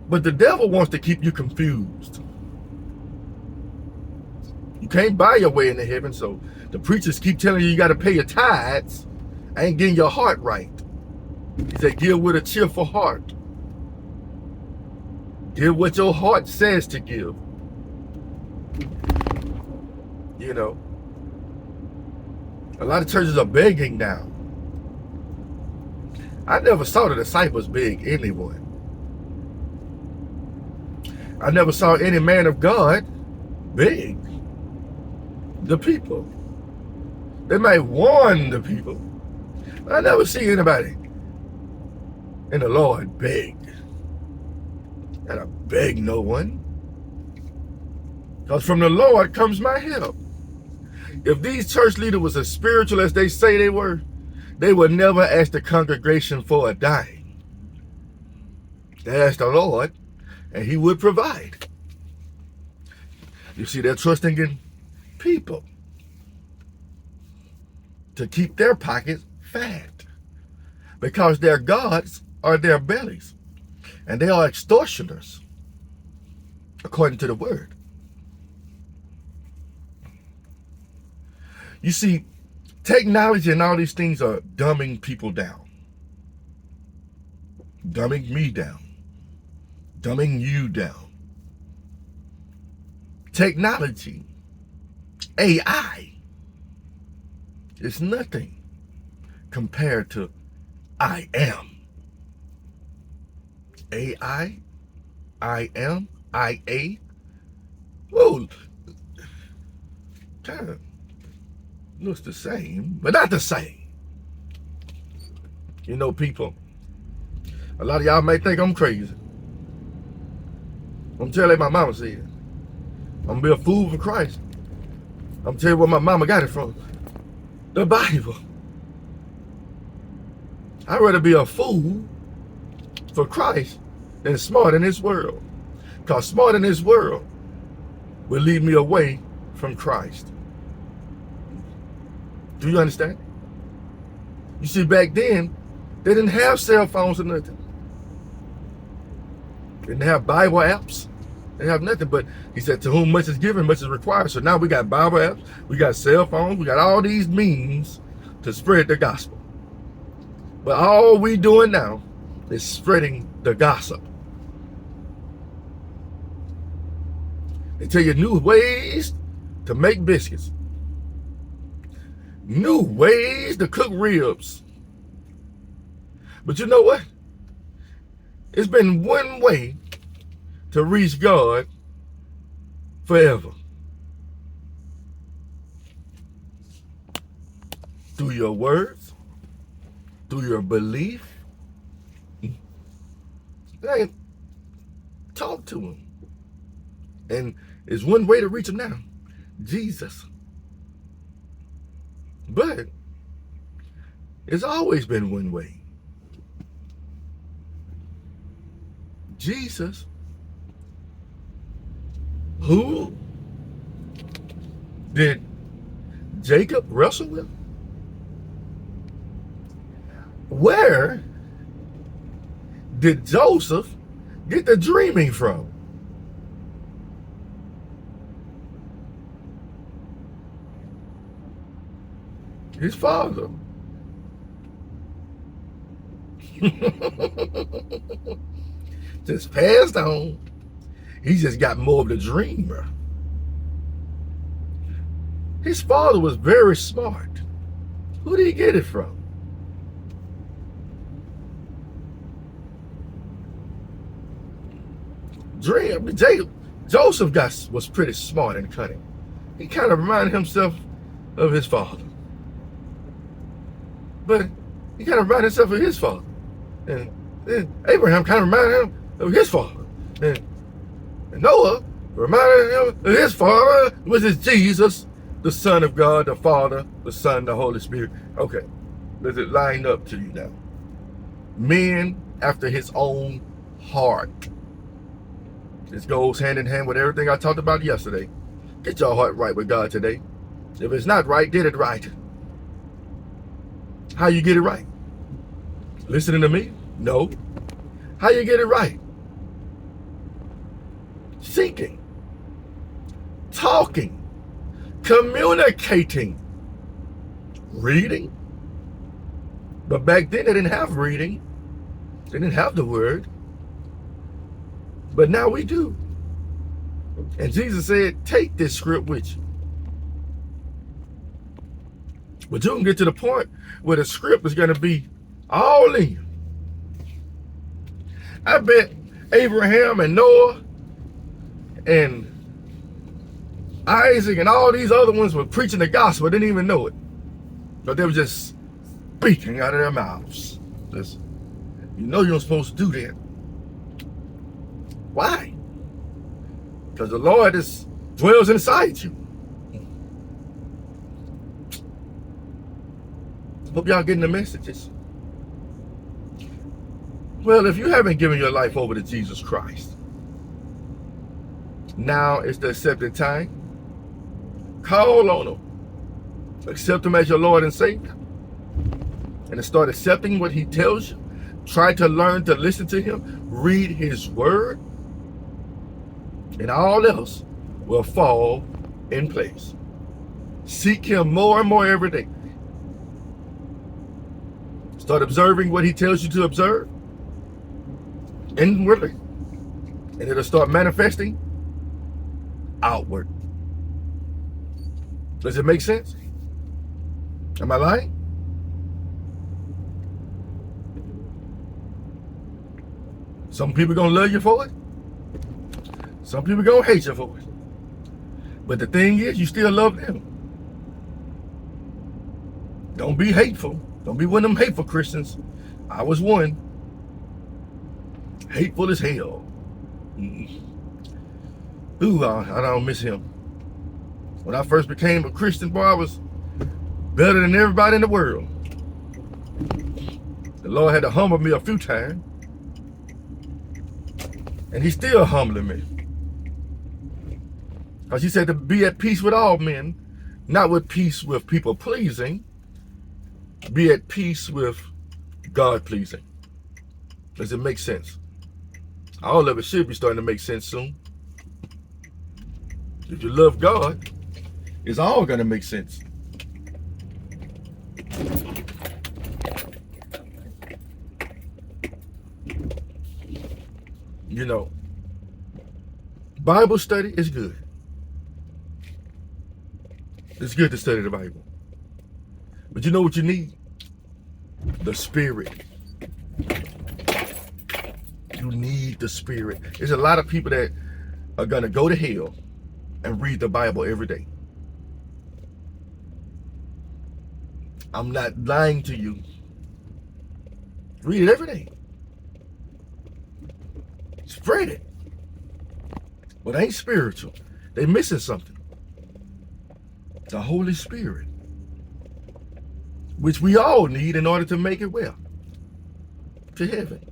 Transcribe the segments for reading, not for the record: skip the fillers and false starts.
But the devil wants to keep you confused. You can't buy your way into heaven, so the preachers keep telling you got to pay your tithes. Ain't getting your heart right. He said, give with a cheerful heart. Give what your heart says to give. You know, a lot of churches are begging now. I never saw the disciples beg anyone. I never saw any man of God beg the people. They might warn the people. I never see anybody in the Lord beg. And I beg no one. Because from the Lord comes my help. If these church leaders was as spiritual as they say they would never ask the congregation for a dime. They asked the Lord, and he would provide. You see, they're trusting in people to keep their pockets fat, because their gods are their bellies, and they are extortioners, according to the word. You see, technology and all these things are dumbing people down, dumbing me down, dumbing you down. Technology, AI, is nothing compared to I am. AI, I am, IA. Whoa, kind of looks the same, but not the same. You know, people, a lot of y'all may think I'm crazy. I'm telling you, my mama said, I'm gonna be a fool for Christ. I'm telling you where my mama got it from. The Bible. I'd rather be a fool for Christ than smart in this world. Because smart in this world will lead me away from Christ. Do you understand? You see, back then, they didn't have cell phones or nothing. They didn't have Bible apps. They have nothing. But he said, to whom much is given, much is required. So now we got Bible apps, we got cell phones, we got all these means to spread the gospel. But all we doing now is spreading the gossip. They tell you new ways to make biscuits, new ways to cook ribs. But you know what? It's been one way to reach God forever. Through your words, through your belief. Like, talk to him. And there's one way to reach him now. Jesus. But it's always been one way. Jesus, who did Jacob wrestle with? Where did Joseph get the dreaming from? His father. Just passed on. He just got more of the dreamer. His father was very smart. Who did he get it from? Joseph was pretty smart and cunning. He kind of reminded himself of his father. But he kind of reminded himself of his father. And then Abraham kind of reminded him of his father. And Noah reminded him of his father, which is Jesus, the Son of God, the Father, the Son, the Holy Spirit. Okay, does it line up to you now? Men after his own heart. This goes hand in hand with everything I talked about yesterday. Get your heart right with God today. If it's not right, get it right. How you get it right? Listening to me? No. How you get it right? seeking, talking, communicating, reading. But back then they didn't have reading. They didn't have the word. But now we do. And Jesus said, take this script with you. But you can get to the point where the script is going to be all in you. I bet Abraham and Noah and Isaac and all these other ones were preaching the gospel, didn't even know it. But they were just speaking out of their mouths. Just, you know you're supposed to do that. Why? Because the Lord dwells inside you. Hope y'all getting the messages. Well, if you haven't given your life over to Jesus Christ, now is the accepted time. Call on him. Accept him as your Lord and Savior. And start accepting what he tells you. Try to learn to listen to him. Read his word. And all else will fall in place. Seek him more and more every day. Start observing what he tells you to observe inwardly. And it'll start manifesting outward. Does it make sense? Am I lying? Some people gonna love you for it. Some people gonna hate you for it. But the thing is, you still love them. Don't be hateful. Don't be one of them hateful Christians. I was one. Hateful as hell. Ooh, I don't miss him. When I first became a Christian, boy, I was better than everybody in the world. The Lord had to humble me a few times. And he's still humbling me. Because he said to be at peace with all men, not with peace with people pleasing. Be at peace with God pleasing. Does it make sense? All of it should be starting to make sense soon. If you love God, it's all going to make sense. You know, Bible study is good. It's good to study the Bible. But you know what you need? The Spirit. You need the Spirit. There's a lot of people that are going to go to hell and read the Bible every day. I'm not lying to you. Read it every day. Spread it. But it ain't spiritual. They missing something. The Holy Spirit. Which we all need in order to make it well. To heaven.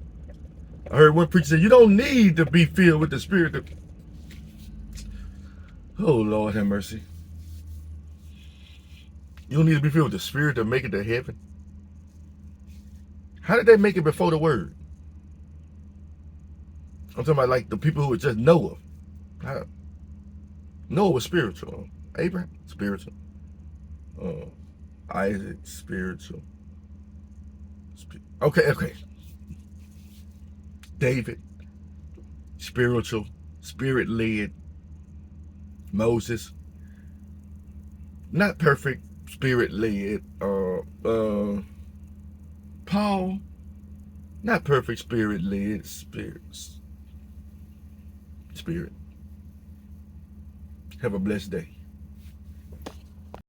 I heard one preacher say, you don't need to be filled with the Spirit. Oh, Lord have mercy. You don't need to be filled with the Spirit to make it to heaven. How did they make it before the Word? I'm talking about like the people who were just Noah. Noah was spiritual. Abraham, spiritual. Isaac, spiritual. Okay. David, spiritual, spirit-led. Moses, not perfect, spirit-led. Paul, not perfect, spirit-led. Spirit. Have a blessed day.